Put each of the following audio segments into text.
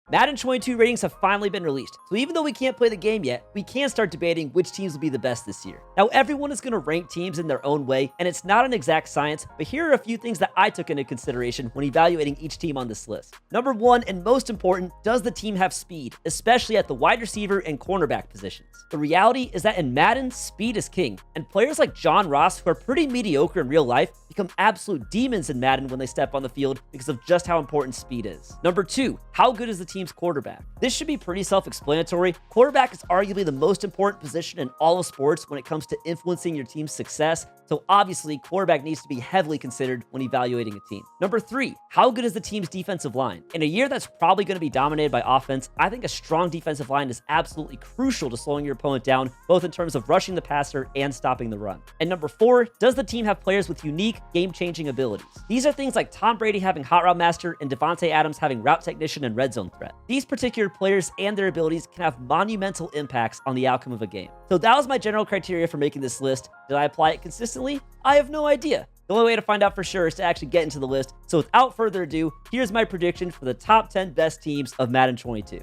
Madden 22 ratings have finally been released, so even though we can't play the game yet, we can start debating which teams will be the best this year. Now, everyone is going to rank teams in their own way, and it's not an exact science, but here are a few things that I took into consideration when evaluating each team on this list. Number one, and most important, does the team have speed, especially at the wide receiver and cornerback positions? The reality is that in Madden, speed is king, and players like John Ross, who are pretty mediocre in real life, become absolute demons in Madden when they step on the field because of just how important speed is. Number two, how good is the team's quarterback? This should be pretty self-explanatory. Quarterback is arguably the most important position in all of sports when it comes to influencing your team's success, so obviously quarterback needs to be heavily considered when evaluating a team. Number three, how good is the team's defensive line? In a year that's probably going to be dominated by offense, I think a strong defensive line is absolutely crucial to slowing your opponent down, both in terms of rushing the passer and stopping the run. And number four, does the team have players with unique, game-changing abilities? These are things like Tom Brady having Hot Route Master and Devontae Adams having Route Technician and Red Zone Threat. These particular players and their abilities can have monumental impacts on the outcome of a game. So that was my general criteria for making this list. Did I apply it consistently? I have no idea. The only way to find out for sure is to actually get into the list. So without further ado, here's my prediction for the top 10 best teams of Madden 22.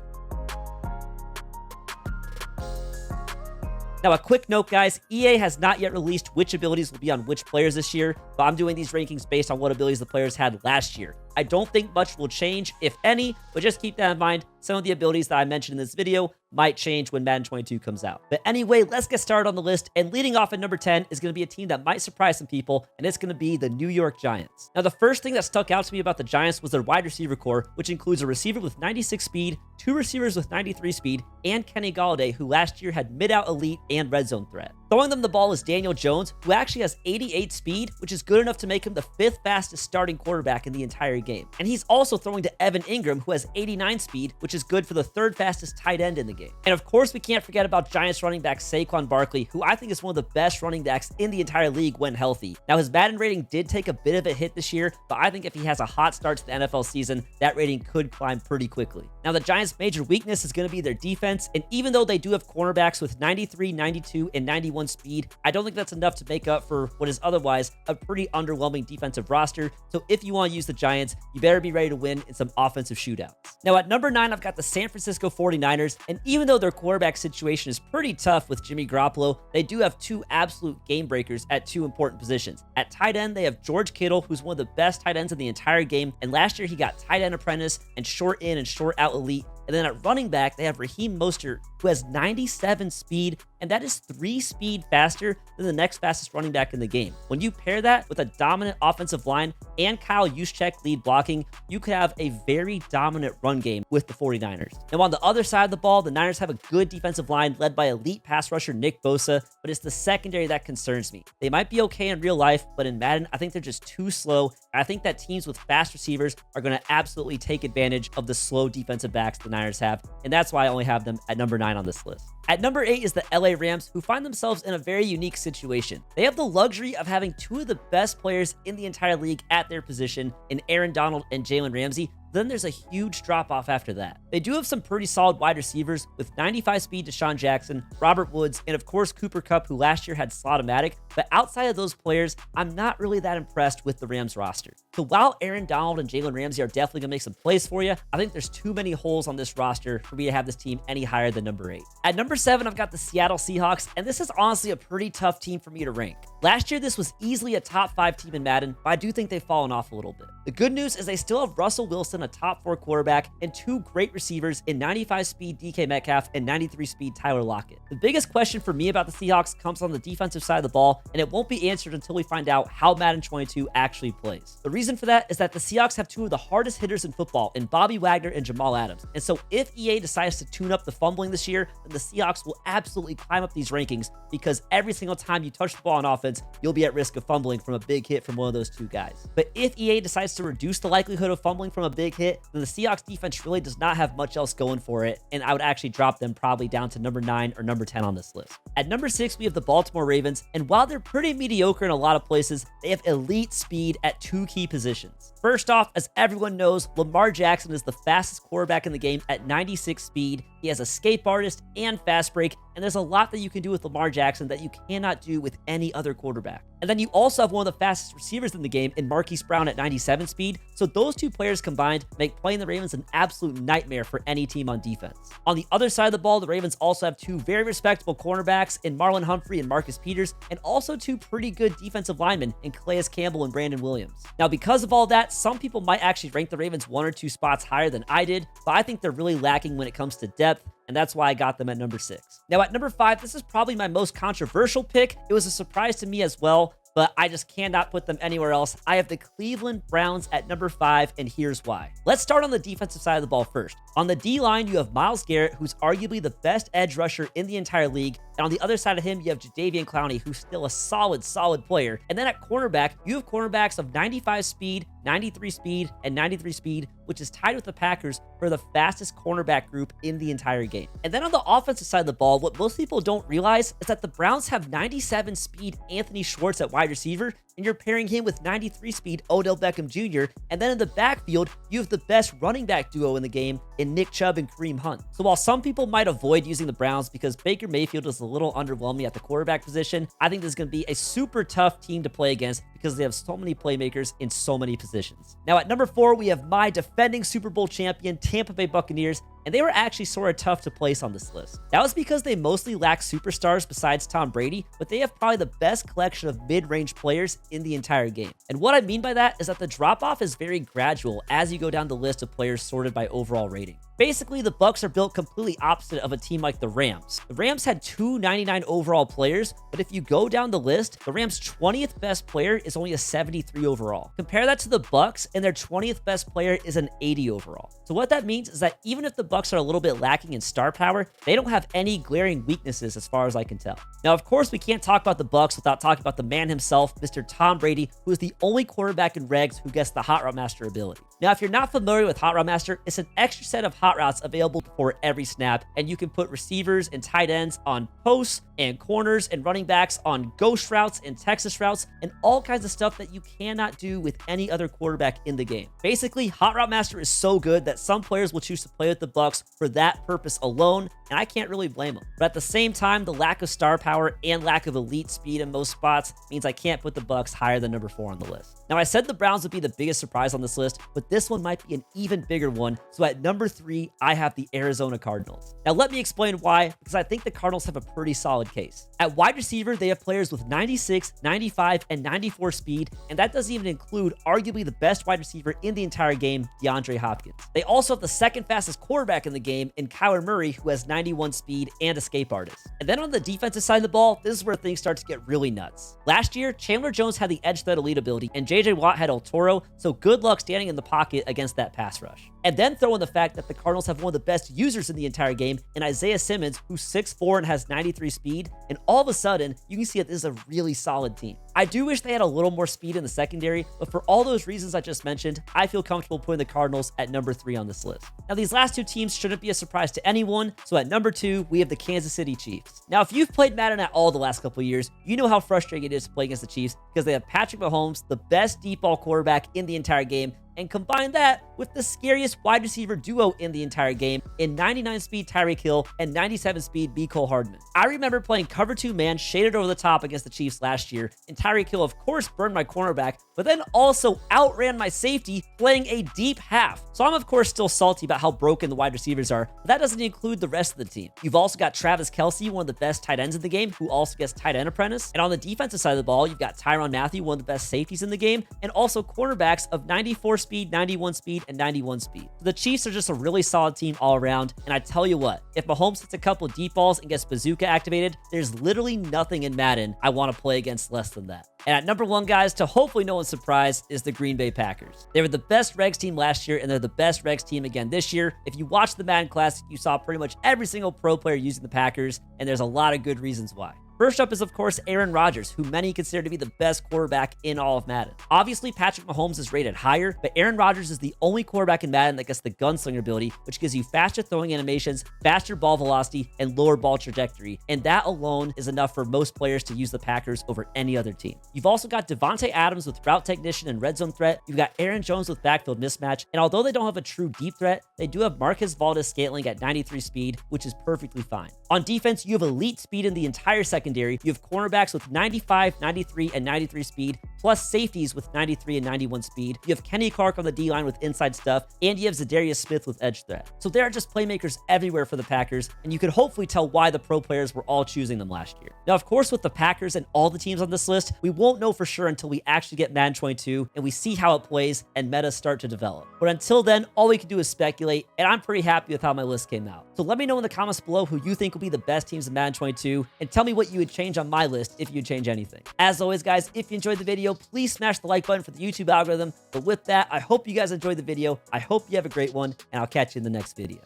Now, a quick note, guys, EA has not yet released which abilities will be on which players this year, but I'm doing these rankings based on what abilities the players had last year. I don't think much will change, if any, but just keep that in mind. Some of the abilities that I mentioned in this video might change when Madden 22 comes out. But anyway, let's get started on the list, and leading off at number 10 is going to be a team that might surprise some people, and it's going to be the New York Giants. Now, the first thing that stuck out to me about the Giants was their wide receiver core, which includes a receiver with 96 speed, two receivers with 93 speed, and Kenny Golladay, who last year had mid-out elite and red zone threat. Throwing them the ball is Daniel Jones, who actually has 88 speed, which is good enough to make him the 5th fastest starting quarterback in the entire game. And he's also throwing to Evan Ingram, who has 89 speed, which is good for the 3rd fastest tight end in the game. And of course, we can't forget about Giants running back Saquon Barkley, who I think is one of the best running backs in the entire league when healthy. Now, his Madden rating did take a bit of a hit this year, but I think if he has a hot start to the NFL season, that rating could climb pretty quickly. Now, the Giants' major weakness is going to be their defense, and even though they do have cornerbacks with 93, 92, and 91 speed, I don't think that's enough to make up for what is otherwise a pretty underwhelming defensive roster. So if you want to use the Giants, you better be ready to win in some offensive shootouts. Now, at number 9, I've got the San Francisco 49ers, and even though their quarterback situation is pretty tough with Jimmy Garoppolo, they do have two absolute game breakers at two important positions. At tight end, they have George Kittle, who's one of the best tight ends in the entire game, and last year he got tight end apprentice and short in and short out elite. And then at running back, they have Raheem Mostert, who has 97 speed, and that is 3 speed faster than the next fastest running back in the game. When you pair that with a dominant offensive line and Kyle Juszczyk lead blocking, you could have a very dominant run game with the 49ers. Now, on the other side of the ball, the Niners have a good defensive line led by elite pass rusher Nick Bosa, but it's the secondary that concerns me. They might be okay in real life, but in Madden, I think they're just too slow. I think that teams with fast receivers are going to absolutely take advantage of the slow defensive backs the Niners have, and that's why I only have them at number 9 on this list. At number 8 is the LA Rams, who find themselves in a very unique situation. They have the luxury of having two of the best players in the entire league at their position in Aaron Donald and Jalen Ramsey. Then there's a huge drop-off after that. They do have some pretty solid wide receivers with 95 speed Deshaun Jackson, Robert Woods, and of course Cooper Kupp, who last year had Slot-O-Matic. But outside of those players, I'm not really that impressed with the Rams roster. So while Aaron Donald and Jalen Ramsey are definitely going to make some plays for you, I think there's too many holes on this roster for me to have this team any higher than number 8. At number 7, I've got the Seattle Seahawks, and this is honestly a pretty tough team for me to rank. Last year, this was easily a top 5 team in Madden, but I do think they've fallen off a little bit. The good news is they still have Russell Wilson, a top 4 quarterback, and two great receivers in 95 speed DK Metcalf and 93 speed Tyler Lockett. The biggest question for me about the Seahawks comes on the defensive side of the ball, and it won't be answered until we find out how Madden 22 actually plays. The reason for that is that the Seahawks have two of the hardest hitters in football in Bobby Wagner and Jamal Adams. And so if EA decides to tune up the fumbling this year, then the Seahawks will absolutely climb up these rankings, because every single time you touch the ball on offense, you'll be at risk of fumbling from a big hit from one of those two guys. But if EA decides to reduce the likelihood of fumbling from a big hit, then the Seahawks defense really does not have much else going for it, and I would actually drop them probably down to number 9 or number 10 on this list. At number 6, we have the Baltimore Ravens, and while they're pretty mediocre in a lot of places, they have elite speed at two key positions. First off, as everyone knows, Lamar Jackson is the fastest quarterback in the game at 96 speed. He has escape artist and fast break, and there's a lot that you can do with Lamar Jackson that you cannot do with any other quarterback. And then you also have one of the fastest receivers in the game in Marquise Brown at 97 speed, so those two players combined make playing the Ravens an absolute nightmare for any team on defense. On the other side of the ball, the Ravens also have two very respectable cornerbacks in Marlon Humphrey and Marcus Peters, and also two pretty good defensive linemen in Calais Campbell and Brandon Williams. Now, because of all that, some people might actually rank the Ravens 1 or 2 spots higher than I did, but I think they're really lacking when it comes to depth, and that's why I got them at number 6. Now, at number 5, this is probably my most controversial pick. It was a surprise to me as well, but I just cannot put them anywhere else. I have the Cleveland Browns at number 5, and here's why. Let's start on the defensive side of the ball first. On the D-line, you have Myles Garrett, who's arguably the best edge rusher in the entire league, and on the other side of him, you have Jadeveon Clowney, who's still a solid player. And then at cornerback, you have cornerbacks of 95 speed, 93 speed, and 93 speed, which is tied with the Packers for the fastest cornerback group in the entire game. And then on the offensive side of the ball, what most people don't realize is that the Browns have 97 speed Anthony Schwartz at wide receiver, and you're pairing him with 93 speed Odell Beckham Jr. And then in the backfield, you have the best running back duo in the game in Nick Chubb and Kareem Hunt. So while some people might avoid using the Browns because Baker Mayfield is a little underwhelming at the quarterback position, I think this is going to be a super tough team to play against because they have so many playmakers in so many positions. Now at number 4, we have my defending Super Bowl champion Tampa Bay Buccaneers, and they were actually sort of tough to place on this list. That was because they mostly lack superstars besides Tom Brady, but they have probably the best collection of mid-range players in the entire game. And what I mean by that is that the drop-off is very gradual as you go down the list of players sorted by overall rating. Basically, the Bucs are built completely opposite of a team like the Rams. The Rams had 299 overall players, but if you go down the list, the Rams' 20th best player is only a 73 overall. Compare that to the Bucs, and their 20th best player is an 80 overall. So what that means is that even if the Bucs are a little bit lacking in star power, they don't have any glaring weaknesses as far as I can tell. Now, of course, we can't talk about the Bucs without talking about the man himself, Mr. Tom Brady, who is the only quarterback in regs who gets the Hot Route Master ability. Now, if you're not familiar with Hot Route Master, it's an extra set of hot routes available before every snap, and you can put receivers and tight ends on posts and corners and running backs on ghost routes and Texas routes and all kinds of stuff that you cannot do with any other quarterback in the game. Basically, Hot Route Master is so good that some players will choose to play with the Bucs for that purpose alone, and I can't really blame them. But at the same time, the lack of star power and lack of elite speed in most spots means I can't put the Bucs higher than number 4 on the list. Now, I said the Browns would be the biggest surprise on this list, but this one might be an even bigger one. So at number 3, I have the Arizona Cardinals. Now, let me explain why, because I think the Cardinals have a pretty solid case. At wide receiver, they have players with 96, 95, and 94 speed, and that doesn't even include arguably the best wide receiver in the entire game, DeAndre Hopkins. They also have the second fastest quarterback in the game in Kyler Murray, who has 91 speed and escape artist. And then on the defensive side of the ball, this is where things start to get really nuts. Last year, Chandler Jones had the edge threat elite ability, and JJ Watt had El Toro, so good luck standing in the pocket against that pass rush. And then throw in the fact that the Cardinals have one of the best users in the entire game in Isaiah Simmons, who's 6'4" and has 93 speed, and all of a sudden, you can see that this is a really solid team. I do wish they had a little more speed in the secondary, but for all those reasons I just mentioned, I feel comfortable putting the Cardinals at number 3 on this list. Now, these last 2 teams shouldn't be a surprise to anyone, so at number 2, we have the Kansas City Chiefs. Now, if you've played Madden at all the last couple of years, you know how frustrating it is to play against the Chiefs because they have Patrick Mahomes, the best deep ball quarterback in the entire game, and combine that with the scariest wide receiver duo in the entire game in 99 speed Tyreek Hill and 97 speed Mecole Hardman. I remember playing cover 2 man shaded over the top against the Chiefs last year, and Tyreek Hill of course burned my cornerback, but then also outran my safety playing a deep half. So I'm of course still salty about how broken the wide receivers are, but that doesn't include the rest of the team. You've also got Travis Kelce, one of the best tight ends in the game, who also gets tight end apprentice. And on the defensive side of the ball, you've got Tyrann Mathieu, one of the best safeties in the game, and also cornerbacks of 94 speed, 91 speed, and 91 speed. So the Chiefs are just a really solid team all around, and I tell you what, if Mahomes hits a couple deep balls and gets Bazooka activated, there's literally nothing in Madden I want to play against less than that. And at number 1, guys, to hopefully no one's surprise, is the Green Bay Packers. They were the best regs team last year, and they're the best regs team again this year. If you watched the Madden Classic, you saw pretty much every single pro player using the Packers, and there's a lot of good reasons why. First up is, of course, Aaron Rodgers, who many consider to be the best quarterback in all of Madden. Obviously, Patrick Mahomes is rated higher, but Aaron Rodgers is the only quarterback in Madden that gets the gunslinger ability, which gives you faster throwing animations, faster ball velocity, and lower ball trajectory, and that alone is enough for most players to use the Packers over any other team. You've also got Devontae Adams with route technician and red zone threat. You've got Aaron Jones with backfield mismatch, and although they don't have a true deep threat, they do have Marquez Valdes-Scantling at 93 speed, which is perfectly fine. On defense, you have elite speed in the entire secondary. You have cornerbacks with 95, 93, and 93 speed, plus safeties with 93 and 91 speed. You have Kenny Clark on the D-line with inside stuff, and you have Zadarius Smith with edge threat. So there are just playmakers everywhere for the Packers, and you could hopefully tell why the pro players were all choosing them last year. Now, of course, with the Packers and all the teams on this list, we won't know for sure until we actually get Madden 22 and we see how it plays and metas start to develop. But until then, all we can do is speculate, and I'm pretty happy with how my list came out. So let me know in the comments below who you think will be the best teams in Madden 22, and tell me what you would change on my list if you'd change anything. As always, guys, if you enjoyed the video, please smash the like button for the YouTube algorithm. But with that, I hope you guys enjoyed the video. I hope you have a great one, and I'll catch you in the next video.